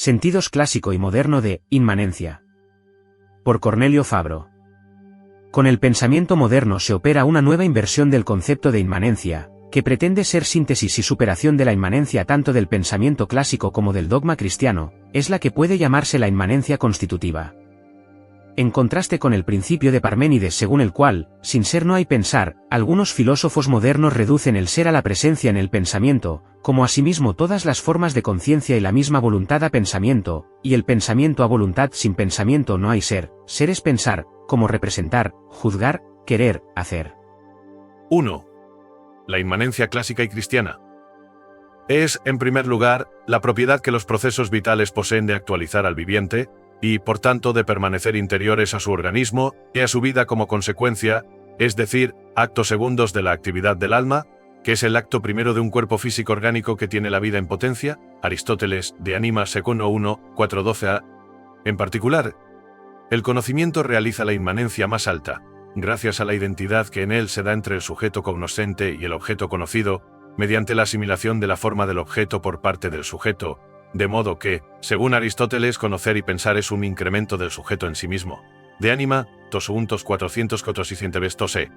Sentidos clásico y moderno de inmanencia. Por Cornelio Fabro. Con el pensamiento moderno se opera una nueva inversión del concepto de inmanencia, que pretende ser síntesis y superación de la inmanencia tanto del pensamiento clásico como del dogma cristiano, es la que puede llamarse la inmanencia constitutiva. En contraste con el principio de Parménides según el cual, sin ser no hay pensar, algunos filósofos modernos reducen el ser a la presencia en el pensamiento, como asimismo todas las formas de conciencia y la misma voluntad a pensamiento, y el pensamiento a voluntad sin pensamiento no hay ser es pensar, como representar, juzgar, querer, hacer. 1. La inmanencia clásica y cristiana. Es, en primer lugar, la propiedad que los procesos vitales poseen de actualizar al viviente, y, por tanto, de permanecer interiores a su organismo y a su vida como consecuencia, es decir, actos segundos de la actividad del alma, que es el acto primero de un cuerpo físico orgánico que tiene la vida en potencia, Aristóteles, De Anima Secundo 1, 412a. En particular, el conocimiento realiza la inmanencia más alta, gracias a la identidad que en él se da entre el sujeto cognoscente y el objeto conocido, mediante la asimilación de la forma del objeto por parte del sujeto, de modo que, según Aristóteles, conocer y pensar es un incremento del sujeto en sí mismo. De Anima, 400-400-400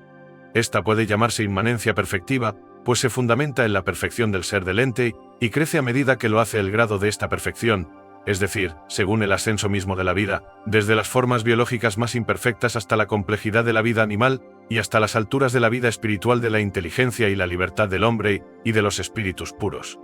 Esta puede llamarse inmanencia perfectiva, pues se fundamenta en la perfección del ser del ente, y crece a medida que lo hace el grado de esta perfección, es decir, según el ascenso mismo de la vida, desde las formas biológicas más imperfectas hasta la complejidad de la vida animal, y hasta las alturas de la vida espiritual de la inteligencia y la libertad del hombre y de los espíritus puros.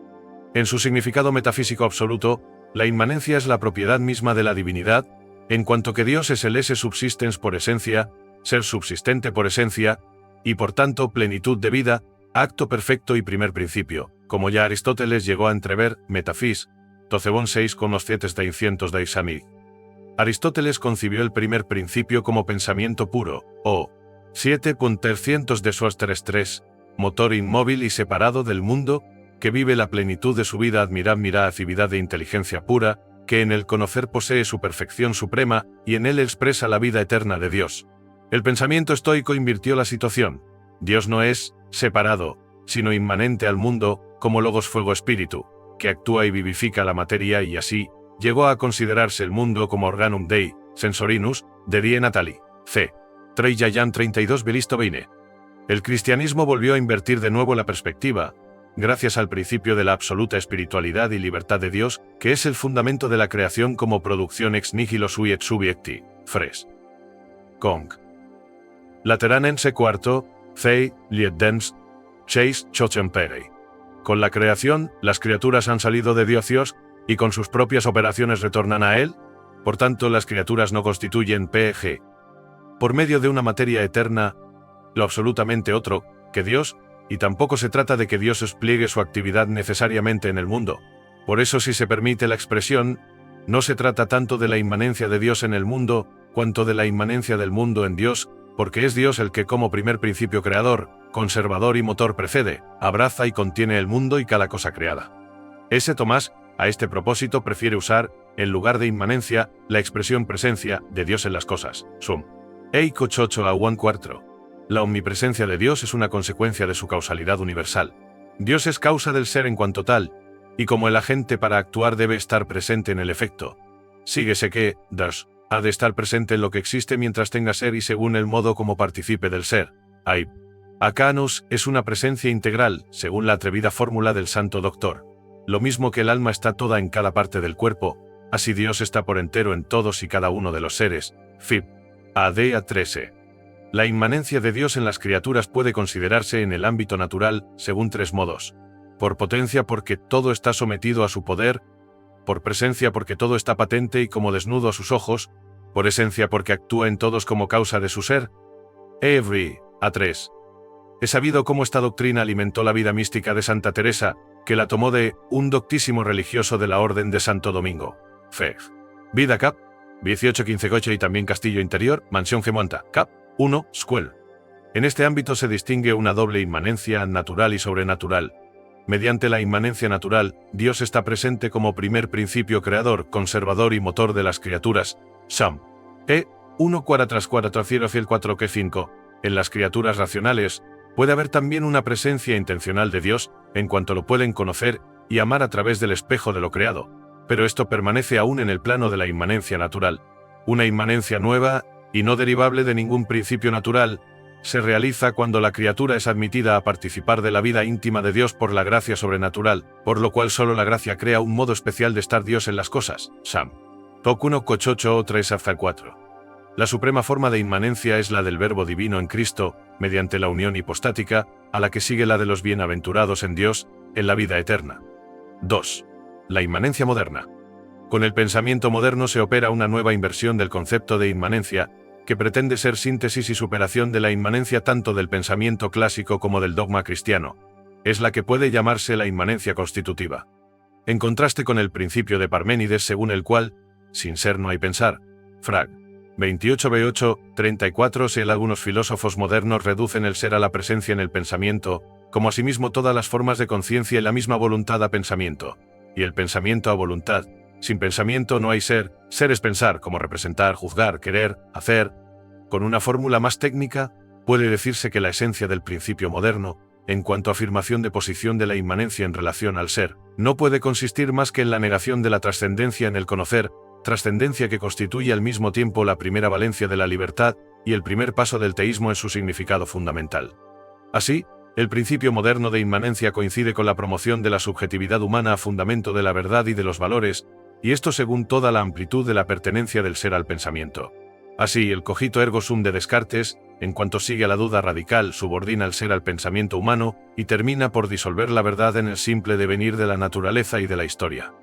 En su significado metafísico absoluto, la inmanencia es la propiedad misma de la divinidad, en cuanto que Dios es el esse subsistens por esencia, ser subsistente por esencia, y por tanto plenitud de vida, acto perfecto y primer principio, como ya Aristóteles llegó a entrever, metafis, 12.6 Aristóteles concibió el primer principio como pensamiento puro, o 7.300 de sus 3, motor inmóvil y separado del mundo, que vive la plenitud de su vida admirad actividad de inteligencia pura, que en el conocer posee su perfección suprema, y en él expresa la vida eterna de Dios. El pensamiento estoico invirtió la situación. Dios no es separado, sino inmanente al mundo, como logos fuego espíritu, que actúa y vivifica la materia y así, llegó a considerarse el mundo como organum Dei, sensorinus, de die natali, c. Trajan 32 Belisto Veine. El cristianismo volvió a invertir de nuevo la perspectiva, gracias al principio de la absoluta espiritualidad y libertad de Dios, que es el fundamento de la creación como producción ex nihilo sui et subiecti, fres. Conc. Lateranense IV, Cei, Lietdens, Chase, Chochenperei. Con la creación, las criaturas han salido de Dios y con sus propias operaciones retornan a él, por tanto las criaturas no constituyen PEG. Por medio de una materia eterna, lo absolutamente otro, que Dios, y tampoco se trata de que Dios despliegue su actividad necesariamente en el mundo. Por eso, si se permite la expresión, no se trata tanto de la inmanencia de Dios en el mundo, cuanto de la inmanencia del mundo en Dios, porque es Dios el que como primer principio creador, conservador y motor precede, abraza y contiene el mundo y cada cosa creada. S. Tomás, a este propósito prefiere usar, en lugar de inmanencia, la expresión presencia de Dios en las cosas, sum. Eiko 8 a 1/4. La omnipresencia de Dios es una consecuencia de su causalidad universal. Dios es causa del ser en cuanto tal, y como el agente para actuar debe estar presente en el efecto. Síguese que, Dios, ha de estar presente en lo que existe mientras tenga ser y según el modo como participe del ser. Aib. Acanus es una presencia integral, según la atrevida fórmula del Santo Doctor. Lo mismo que el alma está toda en cada parte del cuerpo, así Dios está por entero en todos y cada uno de los seres. Fib. Adea 13. La inmanencia de Dios en las criaturas puede considerarse en el ámbito natural, según tres modos. Por potencia porque todo está sometido a su poder, por presencia porque todo está patente y como desnudo a sus ojos, por esencia porque actúa en todos como causa de su ser. Every, A3. He sabido cómo esta doctrina alimentó la vida mística de Santa Teresa, que la tomó de un doctísimo religioso de la Orden de Santo Domingo. Fef. Vida Cap. 18-15 y también Castillo Interior, Mansión Gemonta, Cap. 1. Scuel. En este ámbito se distingue una doble inmanencia natural y sobrenatural. Mediante la inmanencia natural, Dios está presente como primer principio creador, conservador y motor de las criaturas. Sam. 1 4 que 5. En las criaturas racionales, puede haber también una presencia intencional de Dios, en cuanto lo pueden conocer y amar a través del espejo de lo creado. pero esto permanece aún en el plano de la inmanencia natural. Una inmanencia nueva, y no derivable de ningún principio natural, se realiza cuando la criatura es admitida a participar de la vida íntima de Dios por la gracia sobrenatural, por lo cual solo la gracia crea un modo especial de estar Dios en las cosas. Sam. Tok 1 Cochocho o 3 hasta 4. La suprema forma de inmanencia es la del Verbo divino en Cristo, mediante la unión hipostática, a la que sigue la de los bienaventurados en Dios, en la vida eterna. 2. La inmanencia moderna. Con el pensamiento moderno se opera una nueva inversión del concepto de inmanencia, que pretende ser síntesis y superación de la inmanencia tanto del pensamiento clásico como del dogma cristiano. Es la que puede llamarse la inmanencia constitutiva. En contraste con el principio de Parménides según el cual, sin ser no hay pensar, Frag. 28b8, 34 si algunos filósofos modernos reducen el ser a la presencia en el pensamiento, como asimismo todas las formas de conciencia y la misma voluntad a pensamiento, y el pensamiento a voluntad. Sin pensamiento no hay ser, ser es pensar, como representar, juzgar, querer, hacer. Con una fórmula más técnica, puede decirse que la esencia del principio moderno, en cuanto a afirmación de posición de la inmanencia en relación al ser, no puede consistir más que en la negación de la trascendencia en el conocer, trascendencia que constituye al mismo tiempo la primera valencia de la libertad y el primer paso del teísmo en su significado fundamental. Así, el principio moderno de inmanencia coincide con la promoción de la subjetividad humana a fundamento de la verdad y de los valores, y esto según toda la amplitud de la pertenencia del ser al pensamiento. Así, el cogito ergo sum de Descartes, en cuanto sigue a la duda radical, subordina el ser al pensamiento humano y termina por disolver la verdad en el simple devenir de la naturaleza y de la historia.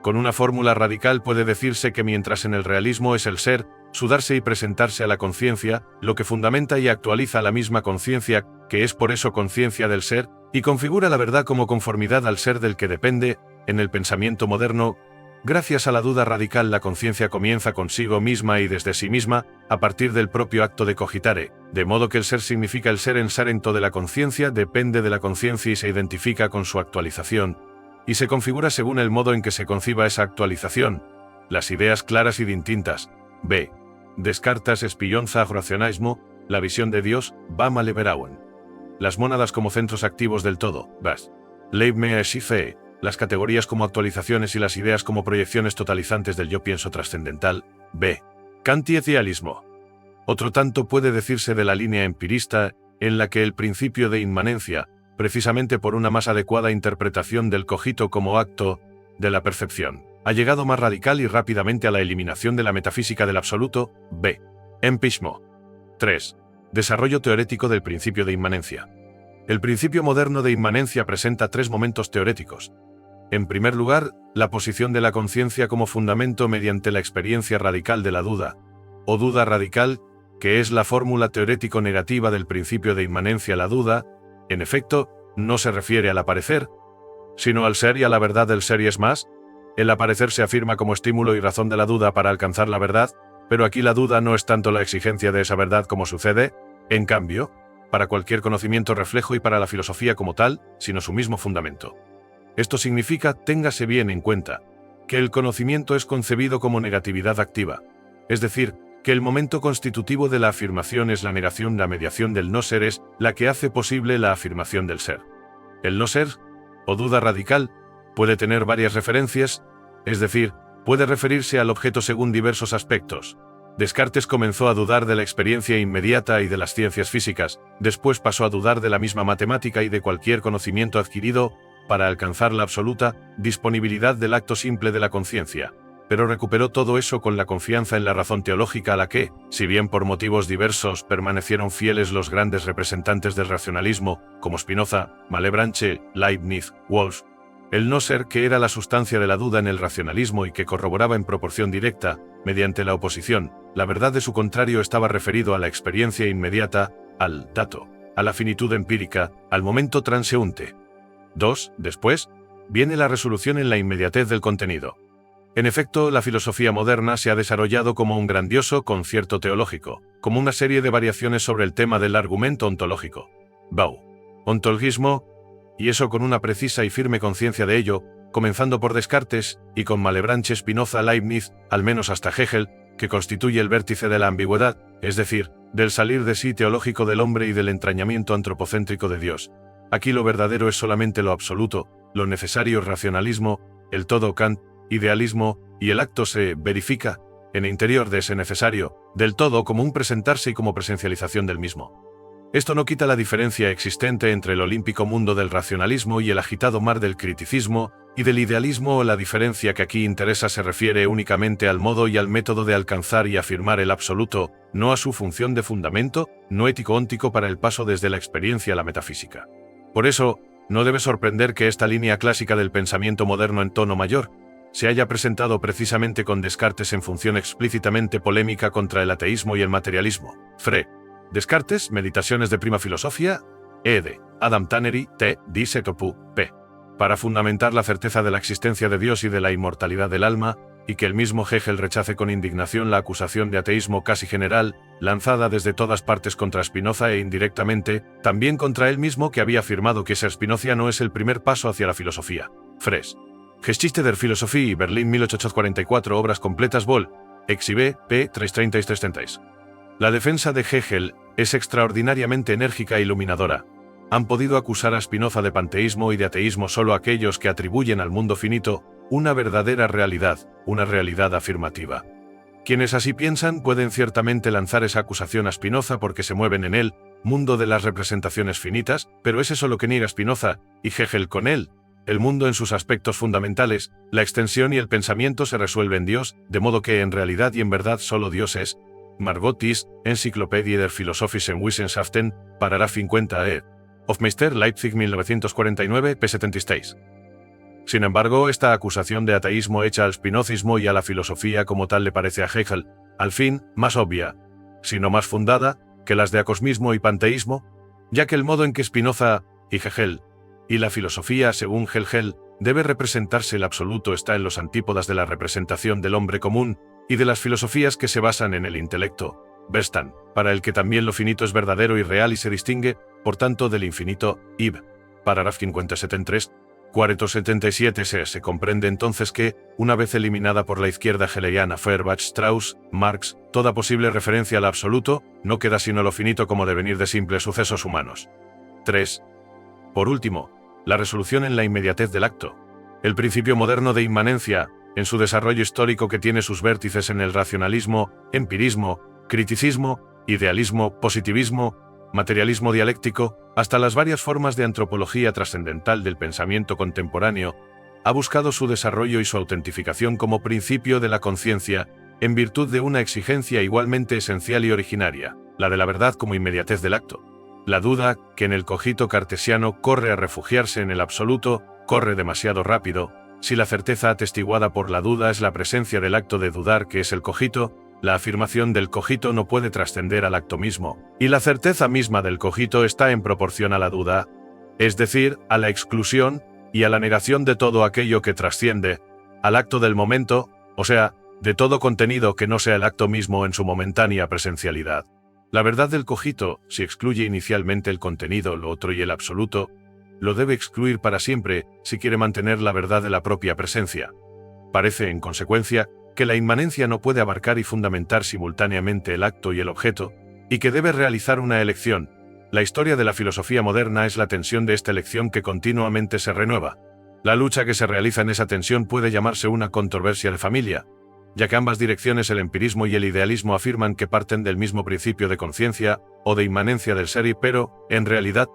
Con una fórmula radical puede decirse que mientras en el realismo es el ser, sudarse y presentarse a la conciencia, lo que fundamenta y actualiza la misma conciencia, que es por eso conciencia del ser, y configura la verdad como conformidad al ser del que depende, en el pensamiento moderno, gracias a la duda radical la conciencia comienza consigo misma y desde sí misma, a partir del propio acto de cogitare, de modo que el ser significa el ser en sarento de la conciencia, depende de la conciencia y se identifica con su actualización, y se configura según el modo en que se conciba esa actualización, las ideas claras y distintas. B. Descartes Spionza racionalismo, la visión de Dios, Bama Leberauen. Las mónadas como centros activos del todo, Bas. Leibniz las categorías como actualizaciones y las ideas como proyecciones totalizantes del yo pienso trascendental. B. Kantietialismo. Otro tanto puede decirse de la línea empirista, en la que el principio de inmanencia, precisamente por una más adecuada interpretación del cogito como acto de la percepción, ha llegado más radical y rápidamente a la eliminación de la metafísica del absoluto. B. Empirismo. 3. Desarrollo teorético del principio de inmanencia. El principio moderno de inmanencia presenta tres momentos teoréticos. En primer lugar, la posición de la conciencia como fundamento mediante la experiencia radical de la duda, o duda radical, que es la fórmula teorético-negativa del principio de inmanencia. La duda, en efecto, no se refiere al aparecer, sino al ser y a la verdad del ser, y es más, el aparecer se afirma como estímulo y razón de la duda para alcanzar la verdad, pero aquí la duda no es tanto la exigencia de esa verdad como sucede, en cambio, para cualquier conocimiento reflejo y para la filosofía como tal, sino su mismo fundamento. Esto significa, téngase bien en cuenta, que el conocimiento es concebido como negatividad activa, es decir, que el momento constitutivo de la afirmación es la negación. La mediación del no ser es la que hace posible la afirmación del ser. El no ser, o duda radical, puede tener varias referencias, es decir, puede referirse al objeto según diversos aspectos. Descartes comenzó a dudar de la experiencia inmediata y de las ciencias físicas, después pasó a dudar de la misma matemática y de cualquier conocimiento adquirido, para alcanzar la absoluta disponibilidad del acto simple de la conciencia. Pero recuperó todo eso con la confianza en la razón teológica a la que, si bien por motivos diversos permanecieron fieles los grandes representantes del racionalismo, como Spinoza, Malebranche, Leibniz, Walsh, el no ser, que era la sustancia de la duda en el racionalismo y que corroboraba en proporción directa, mediante la oposición, la verdad de su contrario, estaba referido a la experiencia inmediata, al dato, a la finitud empírica, al momento transeúnte. 2. Después, viene la resolución en la inmediatez del contenido. En efecto, la filosofía moderna se ha desarrollado como un grandioso concierto teológico, como una serie de variaciones sobre el tema del argumento ontológico. Bau. Ontologismo, y eso con una precisa y firme conciencia de ello, comenzando por Descartes, y con Malebranche, Spinoza, Leibniz, al menos hasta Hegel, que constituye el vértice de la ambigüedad, es decir, del salir de sí teológico del hombre y del entrañamiento antropocéntrico de Dios. Aquí lo verdadero es solamente lo absoluto, lo necesario es racionalismo, el todo Kant, idealismo, y el acto se verifica, en el interior de ese necesario, del todo como un presentarse y como presencialización del mismo. Esto no quita la diferencia existente entre el olímpico mundo del racionalismo y el agitado mar del criticismo y del idealismo, o la diferencia que aquí interesa se refiere únicamente al modo y al método de alcanzar y afirmar el absoluto, no a su función de fundamento, no ético-óntico para el paso desde la experiencia a la metafísica. Por eso, no debe sorprender que esta línea clásica del pensamiento moderno en tono mayor se haya presentado precisamente con Descartes en función explícitamente polémica contra el ateísmo y el materialismo. Fre. Descartes, Meditaciones de Prima Filosofía, ed. Adam Tannery, T. D. Setopu, p. Para fundamentar la certeza de la existencia de Dios y de la inmortalidad del alma, y que el mismo Hegel rechace con indignación la acusación de ateísmo casi general, lanzada desde todas partes contra Spinoza e indirectamente, también contra él mismo, que había afirmado que ser spinoziano es el primer paso hacia la filosofía. Fres. Geschichte der Philosophie, Berlín 1844, obras completas vol. Exhibe, p. 330 y 330. La defensa de Hegel es extraordinariamente enérgica e iluminadora. Han podido acusar a Spinoza de panteísmo y de ateísmo solo aquellos que atribuyen al mundo finito una verdadera realidad, una realidad afirmativa. Quienes así piensan pueden ciertamente lanzar esa acusación a Spinoza porque se mueven en el mundo de las representaciones finitas, pero es eso lo que niega Spinoza, y Hegel con él. El mundo en sus aspectos fundamentales, la extensión y el pensamiento se resuelve en Dios, de modo que en realidad y en verdad solo Dios es. Margotis, Encyclopädie der Philosophischen Wissenschaften, paragraf 50 ed. Hofmeister, Leipzig 1949, p. 76. Sin embargo, esta acusación de ateísmo hecha al spinozismo y a la filosofía como tal le parece a Hegel, al fin, más obvia, sino más fundada, que las de acosmismo y panteísmo, ya que el modo en que Spinoza y Hegel, y la filosofía según Hegel, debe representarse el absoluto está en los antípodas de la representación del hombre común, y de las filosofías que se basan en el intelecto, Verstand, para el que también lo finito es verdadero y real y se distingue, por tanto, del infinito, Ib. Paragraf 57.3, 477 se comprende entonces que, una vez eliminada por la izquierda hegeliana Feuerbach, Strauss, Marx, toda posible referencia al absoluto, no queda sino lo finito como devenir de simples sucesos humanos. 3. Por último, la resolución en la inmediatez del acto. El principio moderno de inmanencia, en su desarrollo histórico que tiene sus vértices en el racionalismo, empirismo, criticismo, idealismo, positivismo, materialismo dialéctico, hasta las varias formas de antropología trascendental del pensamiento contemporáneo, ha buscado su desarrollo y su autentificación como principio de la conciencia, en virtud de una exigencia igualmente esencial y originaria, la de la verdad como inmediatez del acto. La duda, que en el cogito cartesiano corre a refugiarse en el absoluto, corre demasiado rápido. Si la certeza atestiguada por la duda es la presencia del acto de dudar que es el cogito, la afirmación del cogito no puede trascender al acto mismo, y la certeza misma del cogito está en proporción a la duda, es decir, a la exclusión y a la negación de todo aquello que trasciende, al acto del momento, o sea, de todo contenido que no sea el acto mismo en su momentánea presencialidad. La verdad del cogito, si excluye inicialmente el contenido, lo otro y el absoluto, lo debe excluir para siempre si quiere mantener la verdad de la propia presencia. Parece, en consecuencia, que la inmanencia no puede abarcar y fundamentar simultáneamente el acto y el objeto, y que debe realizar una elección. La historia de la filosofía moderna es la tensión de esta elección que continuamente se renueva. La lucha que se realiza en esa tensión puede llamarse una controversia de familia, ya que ambas direcciones, el empirismo y el idealismo, afirman que parten del mismo principio de conciencia o de inmanencia del ser, pero, en realidad,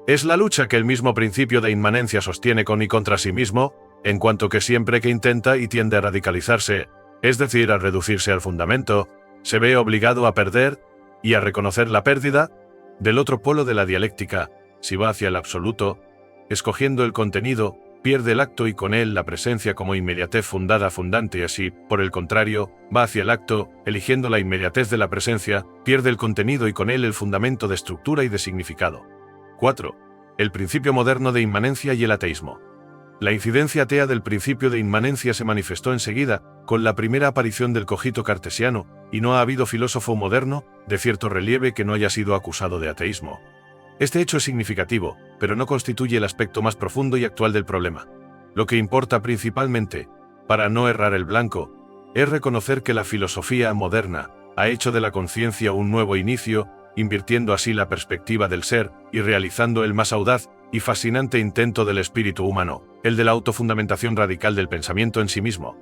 es la lucha que el mismo principio de inmanencia sostiene con y contra sí mismo, en cuanto que siempre que intenta y tiende a radicalizarse, es decir, a reducirse al fundamento, se ve obligado a perder y a reconocer la pérdida del otro polo de la dialéctica. Si va hacia el absoluto, escogiendo el contenido, pierde el acto y con él la presencia como inmediatez fundada fundante, y así, por el contrario, va hacia el acto, eligiendo la inmediatez de la presencia, pierde el contenido y con él el fundamento de estructura y de significado. 4. El principio moderno de inmanencia y el ateísmo. La incidencia atea del principio de inmanencia se manifestó enseguida, con la primera aparición del cogito cartesiano, y no ha habido filósofo moderno, de cierto relieve, que no haya sido acusado de ateísmo. Este hecho es significativo, pero no constituye el aspecto más profundo y actual del problema. Lo que importa principalmente, para no errar el blanco, es reconocer que la filosofía moderna ha hecho de la conciencia un nuevo inicio, invirtiendo así la perspectiva del ser y realizando el más audaz, y fascinante intento del espíritu humano, el de la autofundamentación radical del pensamiento en sí mismo.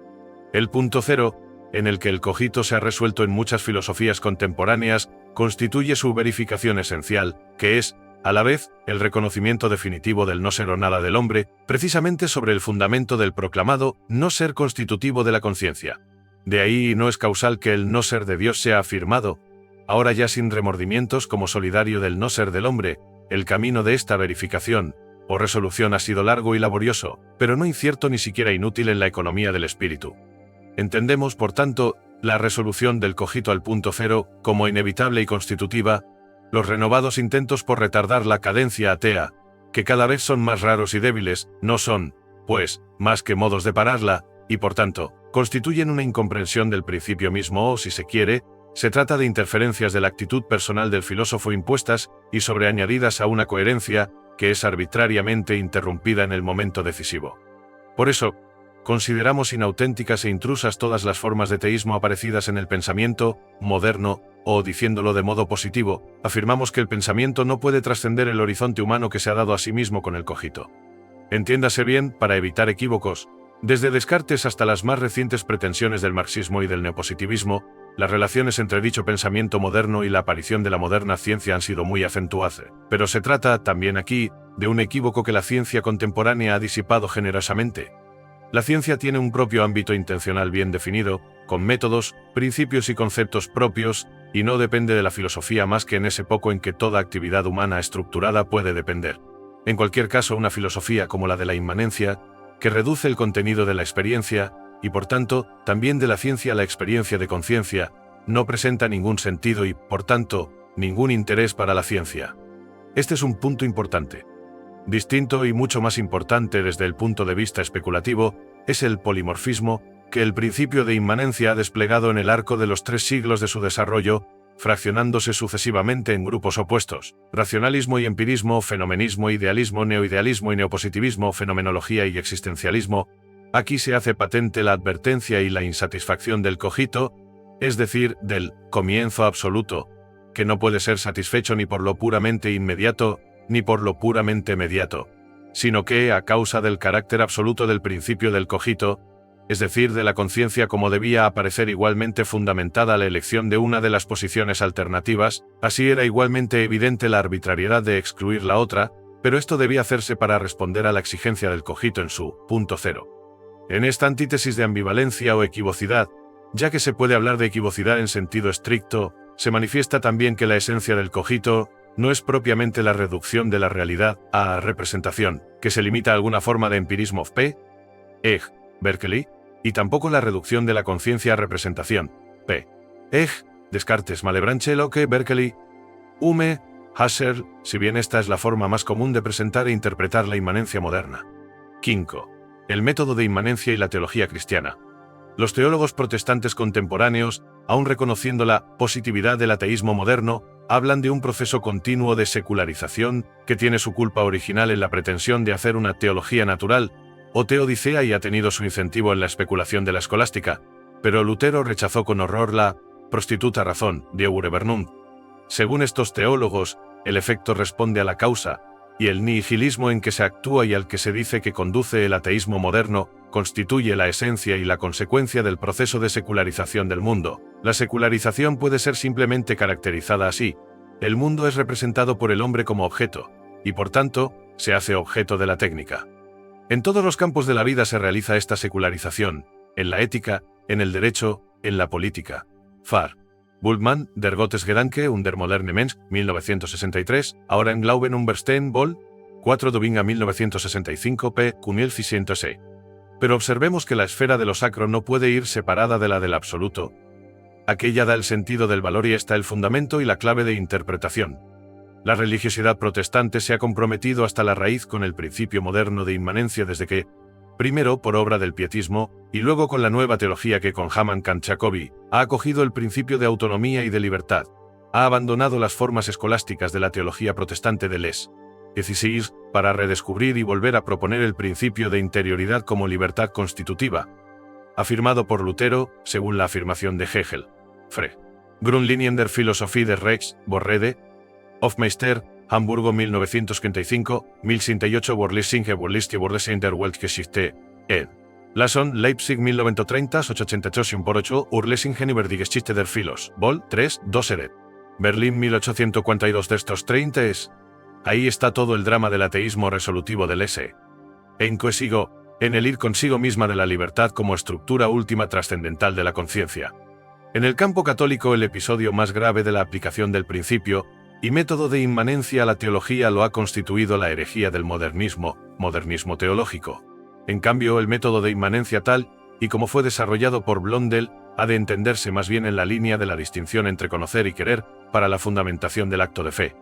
El punto cero, en el que el cogito se ha resuelto en muchas filosofías contemporáneas, constituye su verificación esencial, que es, a la vez, el reconocimiento definitivo del no ser o nada del hombre, precisamente sobre el fundamento del proclamado no ser constitutivo de la conciencia. De ahí no es causal que el no ser de Dios sea afirmado, ahora ya sin remordimientos como solidario del no ser del hombre. El camino de esta verificación o resolución ha sido largo y laborioso, pero no incierto ni siquiera inútil en la economía del espíritu. Entendemos, por tanto, la resolución del cogito al punto cero como inevitable y constitutiva. Los renovados intentos por retardar la cadencia atea, que cada vez son más raros y débiles, no son, pues, más que modos de pararla, y por tanto, constituyen una incomprensión del principio mismo o, si se quiere, se trata de interferencias de la actitud personal del filósofo impuestas y sobreañadidas a una coherencia que es arbitrariamente interrumpida en el momento decisivo. Por eso, consideramos inauténticas e intrusas todas las formas de teísmo aparecidas en el pensamiento moderno, o, diciéndolo de modo positivo, afirmamos que el pensamiento no puede trascender el horizonte humano que se ha dado a sí mismo con el cogito. Entiéndase bien, para evitar equívocos, desde Descartes hasta las más recientes pretensiones del marxismo y del neopositivismo, las relaciones entre dicho pensamiento moderno y la aparición de la moderna ciencia han sido muy acentuadas, pero se trata, también aquí, de un equívoco que la ciencia contemporánea ha disipado generosamente. La ciencia tiene un propio ámbito intencional bien definido, con métodos, principios y conceptos propios, y no depende de la filosofía más que en ese poco en que toda actividad humana estructurada puede depender. En cualquier caso, una filosofía como la de la inmanencia, que reduce el contenido de la experiencia, y por tanto, también de la ciencia a la experiencia de conciencia, no presenta ningún sentido y, por tanto, ningún interés para la ciencia. Este es un punto importante. Distinto y mucho más importante desde el punto de vista especulativo, es el polimorfismo, que el principio de inmanencia ha desplegado en el arco de los 3 siglos de su desarrollo, fraccionándose sucesivamente en grupos opuestos: racionalismo y empirismo, fenomenismo, idealismo, neoidealismo y neopositivismo, fenomenología y existencialismo. Aquí se hace patente la advertencia y la insatisfacción del cogito, es decir, del comienzo absoluto, que no puede ser satisfecho ni por lo puramente inmediato, ni por lo puramente mediato, sino que, a causa del carácter absoluto del principio del cogito, es decir, de la conciencia como debía aparecer igualmente fundamentada la elección de una de las posiciones alternativas, así era igualmente evidente la arbitrariedad de excluir la otra, pero esto debía hacerse para responder a la exigencia del cogito en su punto cero. En esta antítesis de ambivalencia o equivocidad, ya que se puede hablar de equivocidad en sentido estricto, se manifiesta también que la esencia del cogito no es propiamente la reducción de la realidad a representación, que se limita a alguna forma de empirismo P. Eg. Berkeley, y tampoco la reducción de la conciencia a representación, P. Eg. Descartes, Malebranche, Locke, Berkeley, Hume, Husserl, si bien esta es la forma más común de presentar e interpretar la inmanencia moderna. 5. El método de inmanencia y la teología cristiana. Los teólogos protestantes contemporáneos, aun reconociendo la positividad del ateísmo moderno, hablan de un proceso continuo de secularización que tiene su culpa original en la pretensión de hacer una teología natural, o teodicea, y ha tenido su incentivo en la especulación de la escolástica, pero Lutero rechazó con horror la prostituta razón de Eure Bernum. Según estos teólogos, el efecto responde a la causa, y el nihilismo en que se actúa y al que se dice que conduce el ateísmo moderno, constituye la esencia y la consecuencia del proceso de secularización del mundo. La secularización puede ser simplemente caracterizada así: el mundo es representado por el hombre como objeto, y por tanto, se hace objeto de la técnica. En todos los campos de la vida se realiza esta secularización: en la ética, en el derecho, en la política. Far. Bultmann, Der Gottes Gedanke und der moderne Mensch, 1963, ahora en Glauben und Verstehen, Vol. 4 Dubinga 1965 p. 1606. Pero observemos que la esfera de lo sacro no puede ir separada de la del absoluto. Aquella da el sentido del valor y está el fundamento y la clave de interpretación. La religiosidad protestante se ha comprometido hasta la raíz con el principio moderno de inmanencia desde que, primero por obra del pietismo, y luego con la nueva teología que con Hamann Kant Jacobi, ha acogido el principio de autonomía y de libertad, ha abandonado las formas escolásticas de la teología protestante de Les 16 para redescubrir y volver a proponer el principio de interioridad como libertad constitutiva, afirmado por Lutero, según la afirmación de Hegel. Fre. Grundlinien der Philosophie der Rechts, Borrede, Hofmeister, Hamburgo 1955, 1058 Worldliche Worldliche der Weltgeschichte, ed. Lasson, Leipzig 1930, 888 por 8, Urlesingen über die Geschichte der Philos, Vol. 3, 2 ed. Berlín 1842 de estos 30 es. Ahí está todo el drama del ateísmo resolutivo del S. En consigo, en el ir consigo misma de la libertad como estructura última trascendental de la conciencia. En el campo católico el episodio más grave de la aplicación del principio y método de inmanencia a la teología lo ha constituido la herejía del modernismo teológico. En cambio, el método de inmanencia tal, y como fue desarrollado por Blondel, ha de entenderse más bien en la línea de la distinción entre conocer y querer, para la fundamentación del acto de fe.